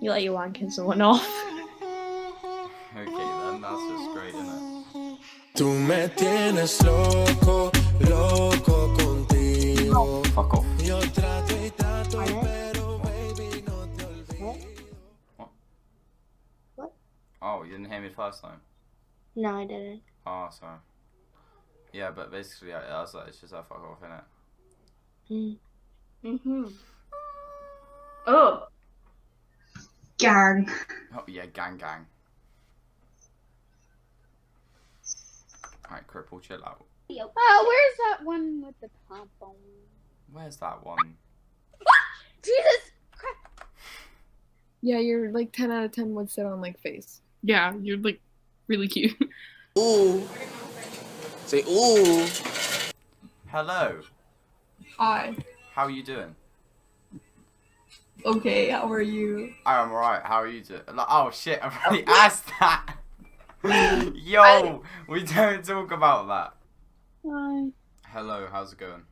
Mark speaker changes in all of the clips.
Speaker 1: You let your wanking someone off.
Speaker 2: Okay then, that's just great, isn't it?
Speaker 3: Tú me tienes loco, loco contigo.
Speaker 2: Fuck off.
Speaker 3: Yo trato y trato, pero baby no te olvido.
Speaker 2: What?
Speaker 4: What?
Speaker 2: Oh, you didn't hear me the first time?
Speaker 4: No, I didn't.
Speaker 2: Oh, sorry. Yeah, but basically, I was like, it's just a fuck off, innit?
Speaker 4: Mm-hmm.
Speaker 1: Oh.
Speaker 5: Gang.
Speaker 2: Oh, yeah, gang. Alright, Cripple, chill out.
Speaker 6: Oh, where's that one with the pom-pom?
Speaker 2: Where's that one?
Speaker 6: Jesus Christ!
Speaker 7: Yeah, you're like 10 out of 10 would sit on like face. Yeah, you're like really cute.
Speaker 3: Ooh. Say ooh.
Speaker 2: Hello.
Speaker 7: Hi.
Speaker 2: How are you doing?
Speaker 7: Okay, how are you?
Speaker 2: I'm alright. How are you doing? Like, oh shit! I've already asked that. Yo, we don't talk about that.
Speaker 7: Hi.
Speaker 2: Hello. How's it going?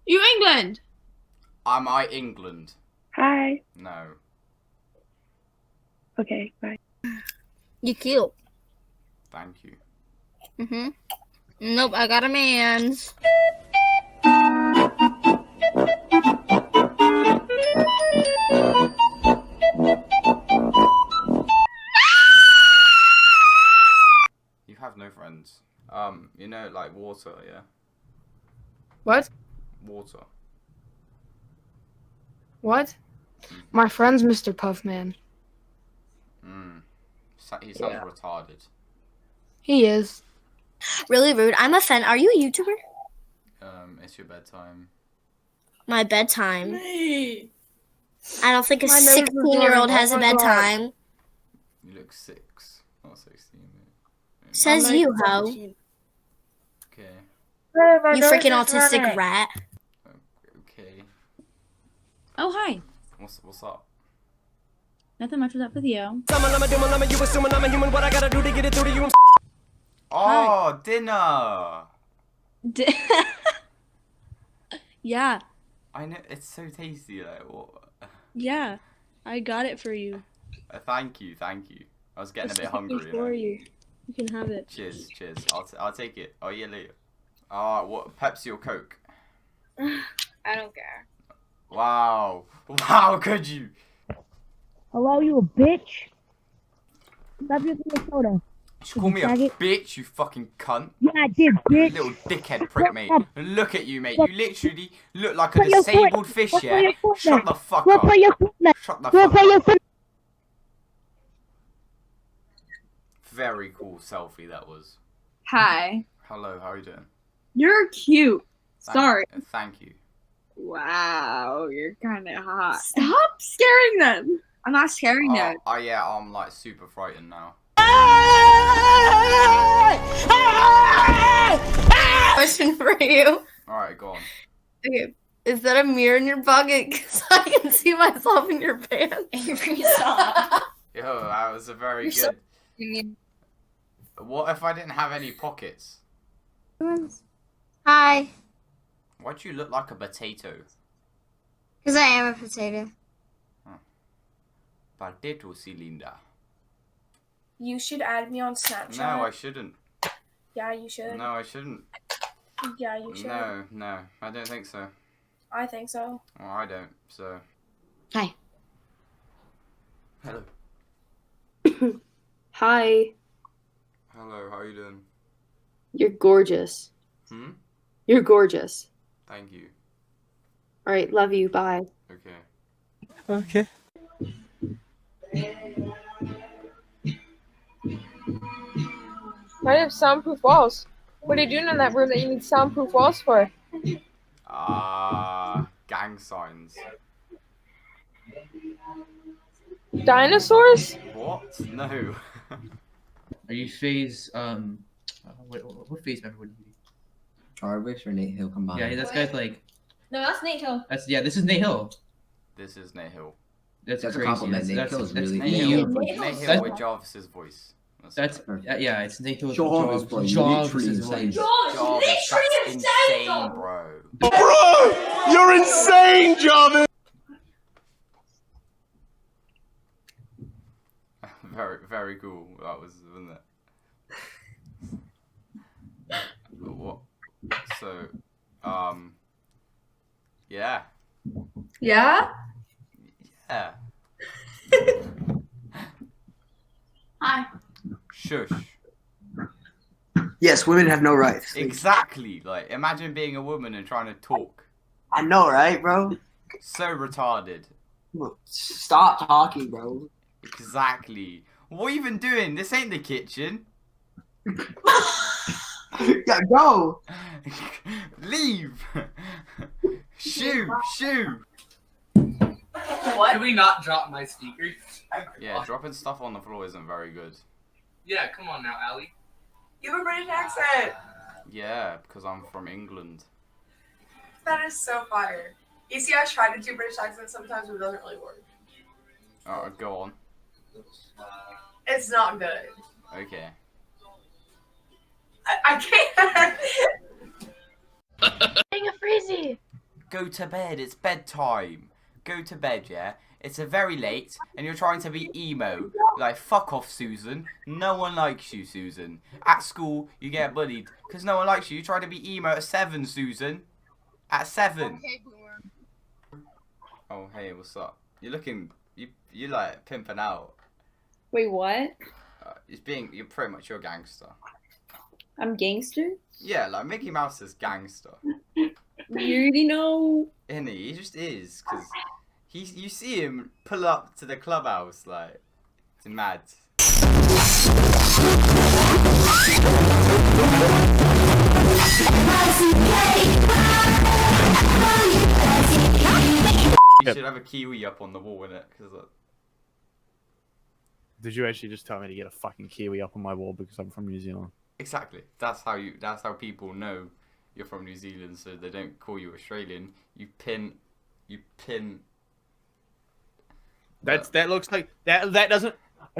Speaker 7: You England?
Speaker 2: Am I England?
Speaker 8: Hi.
Speaker 2: No.
Speaker 8: Okay, bye.
Speaker 4: You cute.
Speaker 2: Thank you.
Speaker 4: Mm-hmm. Nope, I got a man's.
Speaker 2: You have no friends. You know, like water, yeah.
Speaker 7: What?
Speaker 2: Water.
Speaker 7: What? My friend's Mr. Puffman.
Speaker 2: He sounds retarded.
Speaker 7: He is.
Speaker 4: Really rude. I'm a fan. Are you a YouTuber?
Speaker 2: It's your bedtime.
Speaker 4: My bedtime. I don't think a
Speaker 7: My nose is
Speaker 4: 16-year-old
Speaker 7: running.
Speaker 4: has
Speaker 7: Oh
Speaker 4: a
Speaker 7: my God.
Speaker 4: bedtime.
Speaker 2: You look 6, not 16.
Speaker 4: Says
Speaker 7: I'm
Speaker 4: you,
Speaker 7: like
Speaker 4: ho.
Speaker 7: 17.
Speaker 2: Okay.
Speaker 4: You freaking autistic rat.
Speaker 2: Okay.
Speaker 9: Oh, hi.
Speaker 2: What's up?
Speaker 9: Nothing much was up with you.
Speaker 2: Oh, dinner.
Speaker 9: Yeah,
Speaker 2: I know it's so tasty. Like what?
Speaker 9: yeah. I got it for you.
Speaker 2: Thank you. I was getting a bit hungry. You know?
Speaker 9: For you. You can have it.
Speaker 2: Cheers. I'll take it. Oh yeah, later. What? Pepsi or Coke?
Speaker 6: I don't care.
Speaker 2: Wow, could you?
Speaker 8: Hello, you a bitch? Stop using the soda.
Speaker 2: You call me a bitch, you fucking cunt.
Speaker 8: Yeah, I did, bitch.
Speaker 2: Little dickhead prick, mate. Look at you, mate.
Speaker 8: Look.
Speaker 2: You literally look like a
Speaker 8: Put your foot-
Speaker 2: disabled fish,
Speaker 8: Go
Speaker 2: yeah?
Speaker 8: put your foot
Speaker 2: Shut
Speaker 8: down.
Speaker 2: the fuck
Speaker 8: Go
Speaker 2: up.
Speaker 8: put your foot down.
Speaker 2: Shut the
Speaker 8: Go
Speaker 2: fuck
Speaker 8: put your
Speaker 2: up.
Speaker 8: foot.
Speaker 2: Very cool selfie that was.
Speaker 7: Hi.
Speaker 2: Hello, how are you doing?
Speaker 7: You're cute. Sorry.
Speaker 2: Thank you.
Speaker 7: Wow, you're kind of hot. Stop scaring them. I'm not scaring them.
Speaker 2: Oh yeah, I'm like super frightened now.
Speaker 4: Question for you.
Speaker 2: Alright, go on.
Speaker 4: Okay. Is that a mirror in your pocket? Because I can see myself in your pants.
Speaker 6: Stop.
Speaker 2: Yo, that was a very
Speaker 6: You're
Speaker 2: good. What if I didn't have any pockets?
Speaker 4: Hi.
Speaker 2: Why'd you look like a potato?
Speaker 4: Because I am a potato.
Speaker 2: Potato cylinder.
Speaker 6: You should add me on Snapchat.
Speaker 2: No, I shouldn't.
Speaker 6: Yeah, you should.
Speaker 2: No, I shouldn't.
Speaker 6: Yeah, you should.
Speaker 2: No, I don't think so.
Speaker 6: I think so.
Speaker 2: Well, I don't, so.
Speaker 4: Hi.
Speaker 2: Hello.
Speaker 10: Hi.
Speaker 2: Hello, how are you doing?
Speaker 10: You're gorgeous. You're gorgeous.
Speaker 2: Thank you.
Speaker 10: All right, love you. Bye.
Speaker 2: Okay.
Speaker 7: I have soundproof walls. What are you doing in that room that you need soundproof walls for?
Speaker 2: Gang signs.
Speaker 7: Dinosaurs?
Speaker 2: What? No.
Speaker 11: Are you phase what phase member would you be?
Speaker 12: Jarvis or Nate Hill combined?
Speaker 11: Yeah, this guy's like
Speaker 6: No, that's Nate Hill.
Speaker 11: this is Nate Hill.
Speaker 2: This is Nate Hill.
Speaker 11: That's
Speaker 12: a
Speaker 11: crazy.
Speaker 12: compliment. Nate Hill is really
Speaker 2: Nate Hill, Nate Hill with Jarvis's voice.
Speaker 11: That's yeah, it's Nate Hill.
Speaker 12: Jarvis, bro. Literally insane.
Speaker 2: Jarvis, that's insane, bro.
Speaker 3: Bro, you're insane, Jarvis.
Speaker 2: Very, very cool. That was, wasn't it? What? So, yeah.
Speaker 4: Yeah?
Speaker 2: Yeah.
Speaker 4: Hi.
Speaker 2: Shush.
Speaker 5: Yes, women have no rights.
Speaker 2: Exactly. Like, imagine being a woman and trying to talk.
Speaker 5: I know, right, bro?
Speaker 2: So retarded.
Speaker 5: Stop talking, bro.
Speaker 2: Exactly. What are you even doing? This ain't the kitchen.
Speaker 5: Yeah, go.
Speaker 2: Leave. Shoo.
Speaker 11: What? Can we not drop my speakers?
Speaker 2: Yeah, dropping stuff on the floor isn't very good.
Speaker 11: Yeah, come on now, Allie.
Speaker 13: You have a British accent.
Speaker 2: Yeah, because I'm from England.
Speaker 13: That is so fire. You see, I try to do British accents sometimes, but it doesn't really work.
Speaker 2: Go on.
Speaker 13: It's not good.
Speaker 2: Okay.
Speaker 13: I can't.
Speaker 4: Being a freezy.
Speaker 2: Go to bed. It's bedtime. Go to bed, yeah? It's a very late, and you're trying to be emo. Like, fuck off, Susan. No one likes you, Susan. At school, you get bullied, because no one likes you. You try to be emo at 7, Susan. At 7. Oh, hey, what's up? You're looking, you like, pimping out.
Speaker 10: Wait, what?
Speaker 2: You're pretty much your gangster.
Speaker 10: I'm gangster?
Speaker 2: Yeah, like, Mickey Mouse is gangster.
Speaker 10: You already know.
Speaker 2: Isn't he? He just is, because you see him pull up to the clubhouse, like, it's mad. You should have a kiwi up on the wall, innit? Cause,
Speaker 14: Did you actually just tell me to get a fucking kiwi up on my wall because I'm from New Zealand?
Speaker 2: exactly. That's how people know you're from New Zealand, so they don't call you Australian. You pin.
Speaker 14: That looks like that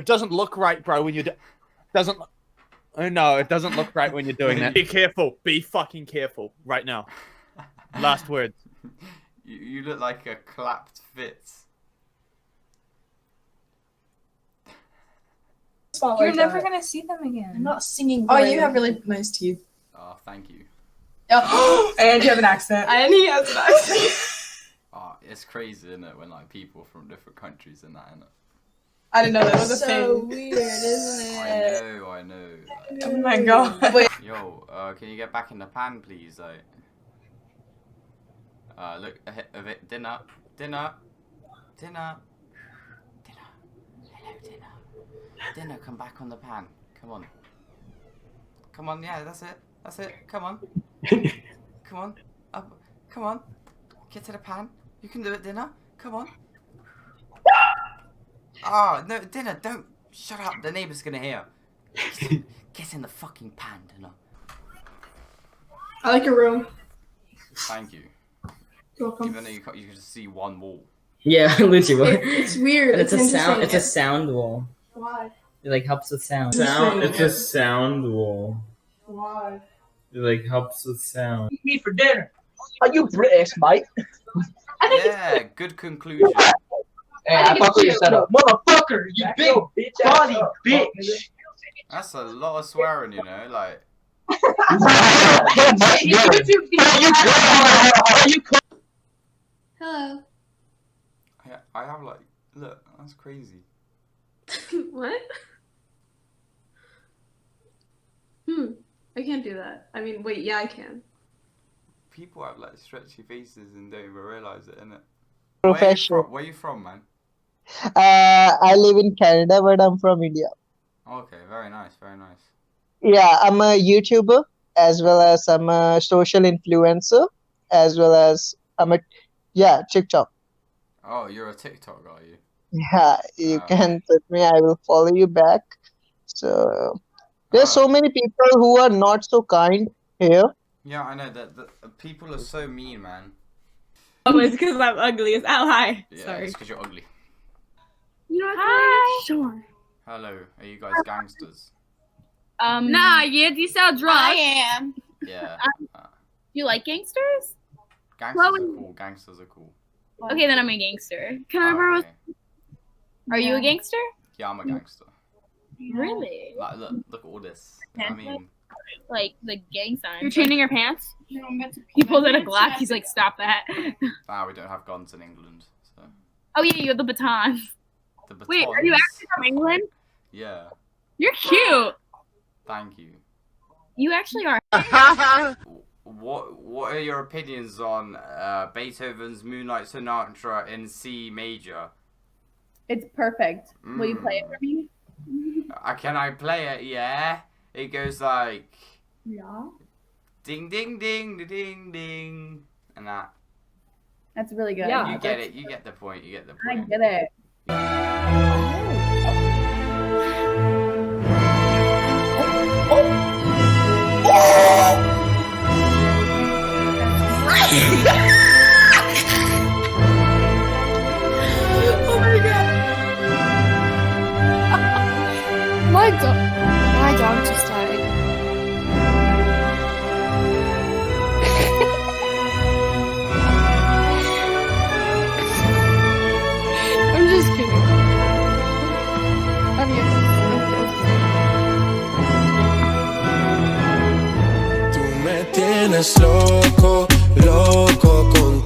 Speaker 14: doesn't look right, bro. When you doesn't. Oh no, it doesn't look right when you're doing that. Be careful. Be fucking careful right now. Last words.
Speaker 2: You look like a clapped Fitz.
Speaker 6: You're never gonna see them again.
Speaker 1: I'm not singing.
Speaker 6: Oh, you have really nice teeth.
Speaker 2: Oh, thank you.
Speaker 6: Oh, and you have an accent.
Speaker 1: And he has an accent.
Speaker 2: Oh, it's crazy, isn't it, when like people from different countries and that, innit?
Speaker 6: I didn't know that was a
Speaker 1: So
Speaker 6: thing.
Speaker 1: weird, isn't it?
Speaker 2: I know.
Speaker 6: Oh my god. Wait.
Speaker 2: Yo, can you get back in the pan, please? Like, look, a bit. Dinner. Hello, dinner. Dinner, come back on the pan. Come on, yeah, that's it. Come on. Come on. Up. Come on. Get to the pan. You can do it, dinner. Come on. Oh, no, dinner, don't. Shut up, the neighbor's gonna hear. Get in the fucking pan, dinner.
Speaker 6: I like your room.
Speaker 2: Thank you.
Speaker 6: You're welcome.
Speaker 2: Even though you can just see one wall.
Speaker 15: Yeah, literally.
Speaker 6: It's weird.
Speaker 15: It's a sound.
Speaker 6: interesting.
Speaker 15: It's a sound wall.
Speaker 6: Why?
Speaker 15: It like helps with sound.
Speaker 6: It's
Speaker 15: a sound wall.
Speaker 6: Why?
Speaker 15: It like helps with sound.
Speaker 5: Me for dinner. Are you British, mate?
Speaker 2: Yeah, good conclusion.
Speaker 5: Hey, I fuck with you, set up. Motherfucker, you big body bitch.
Speaker 2: That's a lot of swearing, you know, like.
Speaker 4: Hello.
Speaker 2: I have like, look, that's crazy.
Speaker 1: What? I can't do that. I mean, wait, yeah, I can.
Speaker 2: People have like stretchy faces and don't even realize it, innit?
Speaker 16: Professional.
Speaker 2: Where you from, man?
Speaker 16: I live in Canada, but I'm from India.
Speaker 2: Okay, very nice, very nice.
Speaker 16: Yeah, I'm a YouTuber as well as I'm a social influencer as well as I'm a TikTok.
Speaker 2: Oh, you're a TikTok, are you?
Speaker 16: Yeah, you can put me. I will follow you back. So there's so many people who are not so kind here.
Speaker 2: Yeah, I know that people are so mean, man.
Speaker 1: Oh, it's because I'm ugly. It's hi.
Speaker 2: Yeah,
Speaker 1: Sorry.
Speaker 2: it's because you're ugly.
Speaker 6: You know what?
Speaker 1: Hi.
Speaker 6: Sure.
Speaker 2: Hello, are you guys gangsters?
Speaker 4: Nah, you sound drunk.
Speaker 6: I am.
Speaker 2: Yeah.
Speaker 4: You like gangsters?
Speaker 2: Gangsters are cool. Gangsters are cool.
Speaker 4: Okay, then I'm a gangster. Can I borrow?
Speaker 2: Okay.
Speaker 4: Are you a gangster?
Speaker 2: Yeah, I'm a gangster.
Speaker 6: Really?
Speaker 2: Like, look at all this. I mean,
Speaker 6: Like the gang sign.
Speaker 7: You're changing your pants? He pulls out a Glock. He's like, stop that.
Speaker 2: we don't have guns in England. So
Speaker 7: Oh yeah, you have the baton.
Speaker 2: the batons.
Speaker 7: Wait, are you actually from England?
Speaker 2: Yeah.
Speaker 7: You're cute.
Speaker 2: Thank you.
Speaker 7: You actually are.
Speaker 2: What are your opinions on Beethoven's Moonlight Sonata in C major?
Speaker 10: It's perfect. Will you play it for me?
Speaker 2: Can I play it? Yeah. It goes like
Speaker 10: Yeah.
Speaker 2: ding ding ding ding ding and that.
Speaker 10: That's really good.
Speaker 2: You get it. You get the point. You get the
Speaker 10: I
Speaker 2: point.
Speaker 10: get it.
Speaker 4: Oh my god. My dog just died. I'm just kidding.
Speaker 3: Tú me tienes loco, loco contigo.